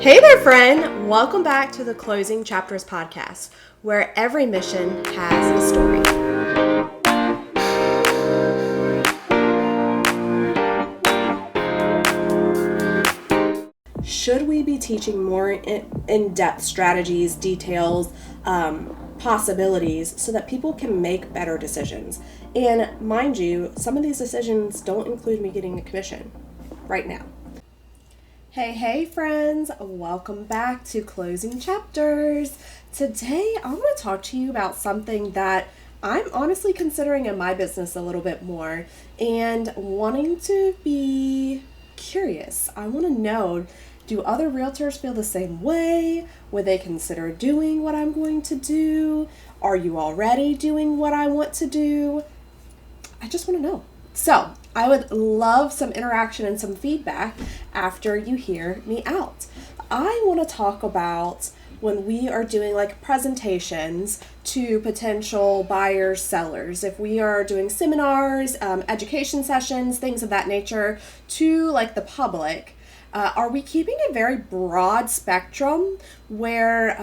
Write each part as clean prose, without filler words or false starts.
Hey there, friend! Welcome back to the Closing Chapters podcast, where every mission has a story. Should we be teaching more in-depth strategies, details, possibilities so that people can make better decisions? And mind you, some of these decisions don't include me getting a commission right now. Hey friends, welcome back to Closing Chapters. Today I want to talk to you about something that I'm honestly considering in my business a little bit more and wanting to be curious. I want to know, do other realtors feel the same way? Would they consider doing what I'm going to do? Are you already doing what I want to do? I just want to know. So I would love some interaction and some feedback after you hear me out. I want to talk about when we are doing like presentations to potential buyers, sellers, if we are doing seminars, education sessions, things of that nature to like the public. Are we keeping a very broad spectrum where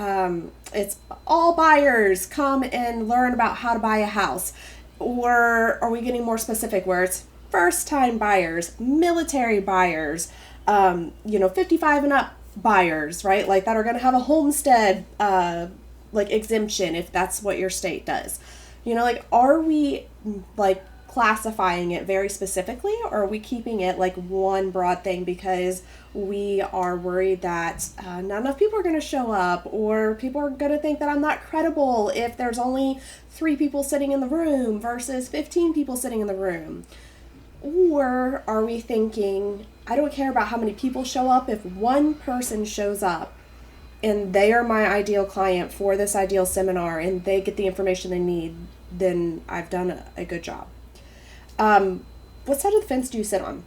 it's all buyers come and learn about how to buy a house? Or are we getting more specific where it's first-time buyers, military buyers, 55 and up buyers, right? Like that are going to have a homestead exemption if that's what your state does. Are we like classifying it very specifically, or are we keeping it like one broad thing because we are worried that not enough people are going to show up, or people are going to think that I'm not credible if there's only 3 people sitting in the room versus 15 people sitting in the room? Or are we thinking, I don't care about how many people show up, if one person shows up and they are my ideal client for this ideal seminar and they get the information they need, then I've done a good job. What side of the fence do you sit on?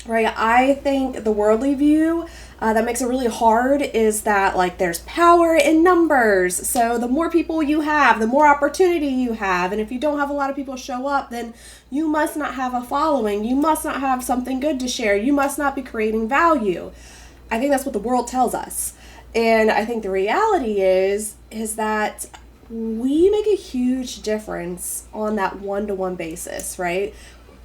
Right? I think the worldly view that makes it really hard is that like there's power in numbers. So the more people you have, the more opportunity you have. And if you don't have a lot of people show up, then you must not have a following. You must not have something good to share. You must not be creating value. I think that's what the world tells us. And I think the reality is that we make a huge difference on that one-to-one basis, right?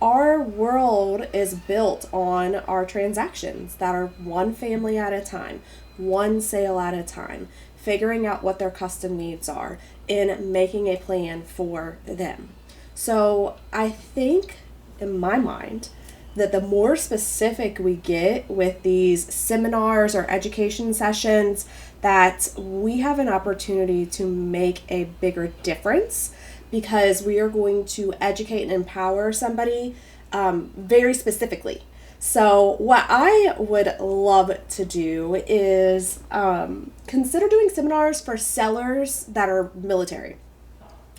Our world is built on our transactions that are one family at a time, one sale at a time, figuring out what their custom needs are and making a plan for them. So I think, in my mind, that the more specific we get with these seminars or education sessions, that we have an opportunity to make a bigger difference, because we are going to educate and empower somebody very specifically. So what I would love to do is consider doing seminars for sellers that are military.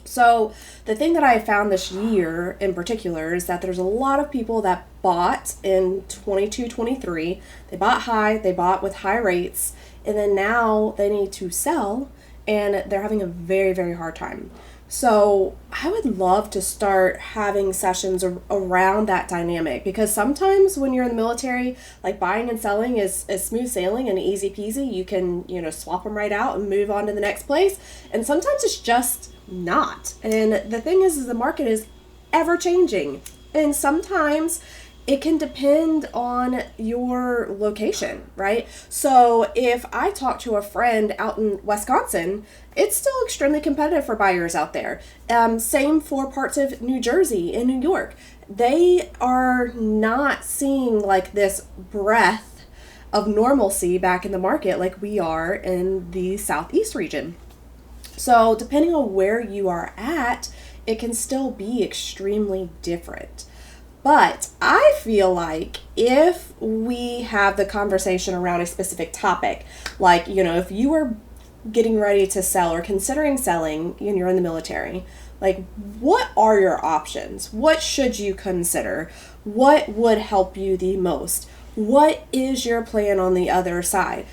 So the thing that I found this year in particular is that there's a lot of people that bought in 22, 23. They bought high, they bought with high rates, and then now they need to sell and they're having a very, very hard time. So I would love to start having sessions around that dynamic, because sometimes when you're in the military, like buying and selling is smooth sailing and easy peasy. You can, swap them right out and move on to the next place. And sometimes it's just not. And the thing is the market is ever changing. And sometimes it can depend on your location, right? So if I talk to a friend out in Wisconsin, it's still extremely competitive for buyers out there. Same for parts of New Jersey and New York. They are not seeing like this breath of normalcy back in the market like we are in the Southeast region. So depending on where you are at, it can still be extremely different. But I feel like if we have the conversation around a specific topic, like, if you were getting ready to sell or considering selling and you're in the military, like, what are your options? What should you consider? What would help you the most? What is your plan on the other side?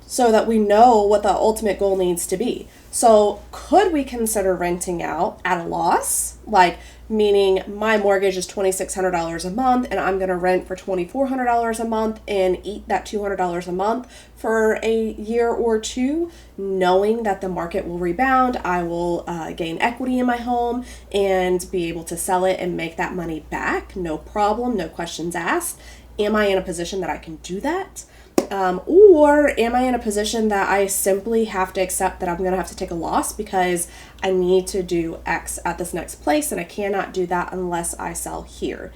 So that we know what the ultimate goal needs to be. So could we consider renting out at a loss? Like, meaning my mortgage is $2,600 a month and I'm going to rent for $2,400 a month and eat that $200 a month for a year or two, knowing that the market will rebound. I will gain equity in my home and be able to sell it and make that money back. No problem, no questions asked. Am I in a position that I can do that? Or am I in a position that I simply have to accept that I'm going to have to take a loss because I need to do X at this next place and I cannot do that unless I sell here?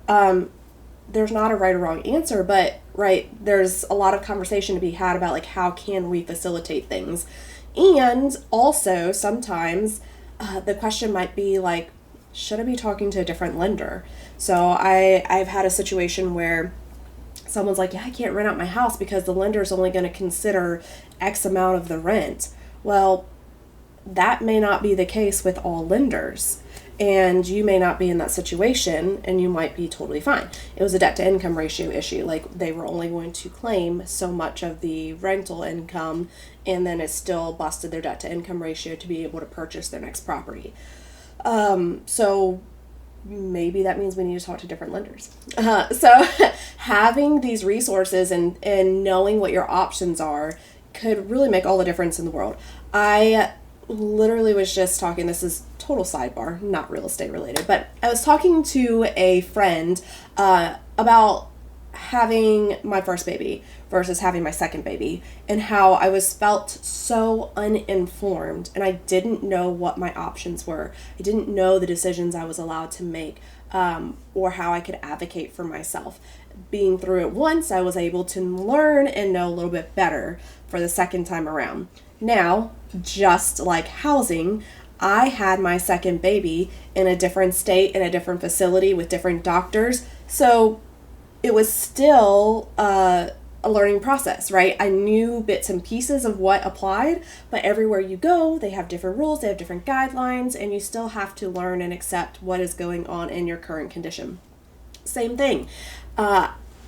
There's not a right or wrong answer, but there's a lot of conversation to be had about like how can we facilitate things. And also sometimes the question might be like, should I be talking to a different lender? So I've had a situation where someone's like, yeah, I can't rent out my house because the lender's only going to consider X amount of the rent. Well, that may not be the case with all lenders. And you may not be in that situation and you might be totally fine. It was a debt to income ratio issue. Like they were only going to claim so much of the rental income and then it still busted their debt to income ratio to be able to purchase their next property. So maybe that means we need to talk to different lenders. So having these resources and knowing what your options are could really make all the difference in the world. I literally was just talking, this is total sidebar, not real estate related, but I was talking to a friend about having my first baby versus having my second baby and how I felt so uninformed and I didn't know what my options were. I didn't know the decisions I was allowed to make or how I could advocate for myself. Being through it once, I was able to learn and know a little bit better for the second time around. Now, just like housing, I had my second baby in a different state, in a different facility with different doctors. So it was still a learning process, right? I knew bits and pieces of what applied, but everywhere you go, they have different rules, they have different guidelines, and you still have to learn and accept what is going on in your current condition. Same thing.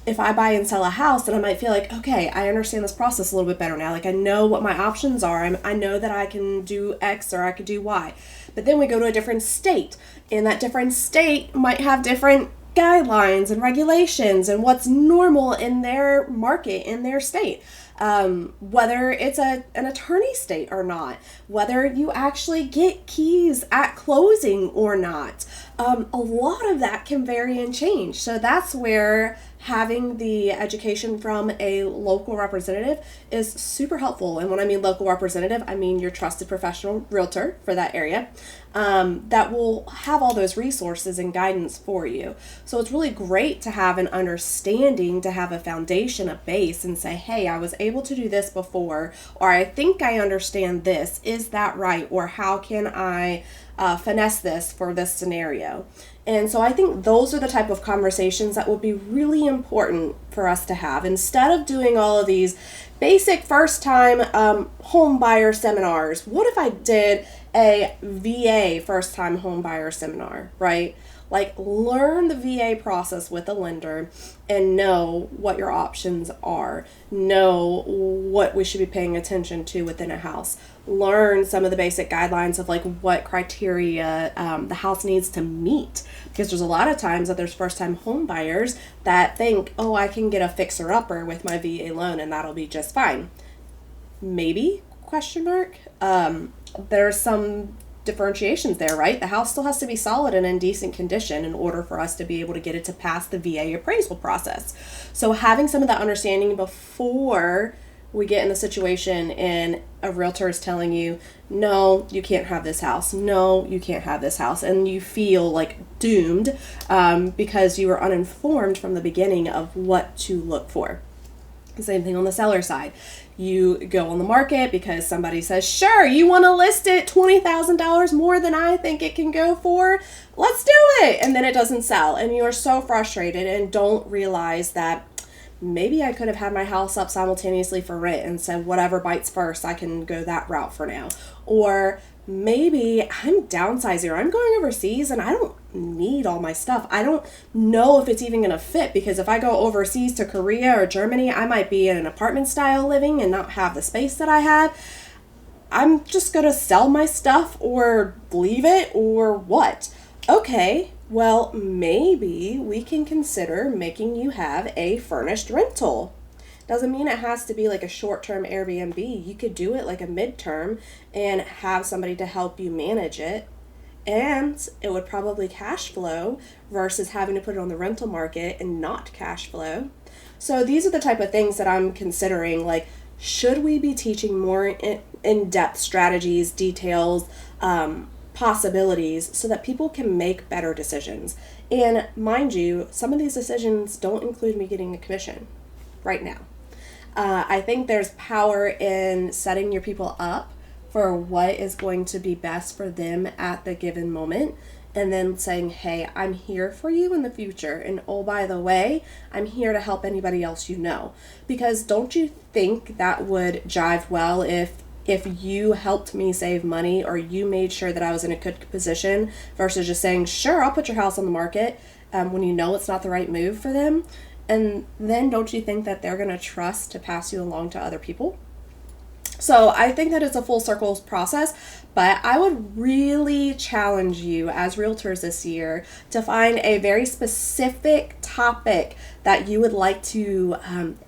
If I buy and sell a house, then I might feel like, okay, I understand this process a little bit better now. Like I know what my options are. I know that I can do X or I could do Y. But then we go to a different state, and that different state might have different guidelines and regulations and what's normal in their market, in their state. Whether it's an attorney state or not, whether you actually get keys at closing or not. A lot of that can vary and change. So that's where having the education from a local representative is super helpful. And when I mean local representative, I mean your trusted professional realtor for that area that will have all those resources and guidance for you. So it's really great to have an understanding, to have a foundation, a base, and say, hey, I was able to do this before, or I think I understand this. Is that right? Or how can I finesse this for this scenario? And so I think those are the type of conversations that would be really important for us to have instead of doing all of these basic first-time home buyer seminars. What if I did a VA first-time home buyer seminar, right? Like learn the VA process with a lender and know what your options are. Know what we should be paying attention to within a house. Learn some of the basic guidelines of like what criteria the house needs to meet. Because there's a lot of times that there's first-time home buyers that think, oh, I can get a fixer-upper with my VA loan and that'll be just fine. Maybe, question mark. There's some differentiations there, right? The house still has to be solid and in decent condition in order for us to be able to get it to pass the VA appraisal process. So having some of that understanding before we get in the situation and a realtor is telling you, no, you can't have this house. No, you can't have this house. And you feel like doomed because you were uninformed from the beginning of what to look for. The same thing on the seller side. You go on the market because somebody says, sure, you want to list it $20,000 more than I think it can go for. Let's do it. And then it doesn't sell. And you are so frustrated and don't realize that maybe I could have had my house up simultaneously for rent and said, whatever bites first, I can go that route for now. Or maybe I'm downsizing or I'm going overseas and I don't need all my stuff. I don't know if it's even going to fit because if I go overseas to Korea or Germany, I might be in an apartment style living and not have the space that I have. I'm just going to sell my stuff or leave it or what? Okay, well, maybe we can consider making you have a furnished rental. Doesn't mean it has to be like a short term Airbnb. You could do it like a midterm and have somebody to help you manage it. And it would probably cash flow versus having to put it on the rental market and not cash flow. So these are the type of things that I'm considering. Like, should we be teaching more in depth strategies, details, possibilities so that people can make better decisions? And mind you, some of these decisions don't include me getting a commission right now. I think there's power in setting your people up for what is going to be best for them at the given moment. And then saying, hey, I'm here for you in the future. And oh, by the way, I'm here to help anybody else you know. Because don't you think that would jive well if you helped me save money or you made sure that I was in a good position versus just saying, sure, I'll put your house on the market when you know it's not the right move for them. And then don't you think that they're going to trust to pass you along to other people? So I think that it's a full circle process, but I would really challenge you as realtors this year to find a very specific topic that you would like to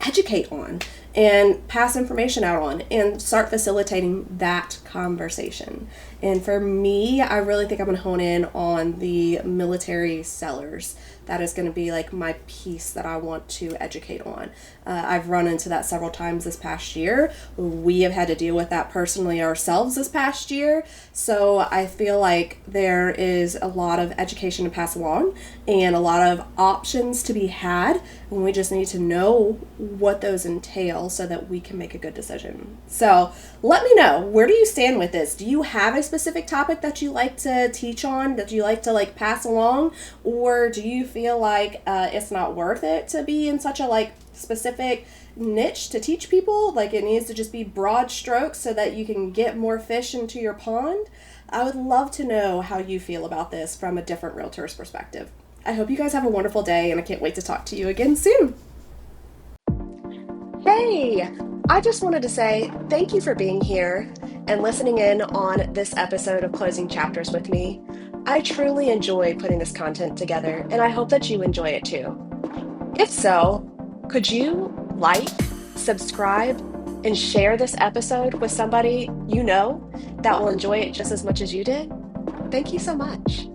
educate on and pass information out on and start facilitating that conversation. And for me, I really think I'm going to hone in on the military sellers. That is going to be like my piece that I want to educate on. I've run into that several times this past year. We have had to deal with that personally ourselves this past year. So I feel like there is a lot of education to pass along and a lot of options to be had. And we just need to know what those entail so that we can make a good decision. So let me know, where do you stand with this? Do you have a specific topic that you like to teach on, that you like to like pass along? Or do you feel like it's not worth it to be in such a like specific niche to teach people? Like it needs to just be broad strokes so that you can get more fish into your pond? I would love to know how you feel about this from a different realtor's perspective. I hope you guys have a wonderful day, and I can't wait to talk to you again soon. Hey, I just wanted to say thank you for being here and listening in on this episode of Closing Chapters with me. I truly enjoy putting this content together, and I hope that you enjoy it too. If so, could you like, subscribe, and share this episode with somebody you know that will enjoy it just as much as you did? Thank you so much.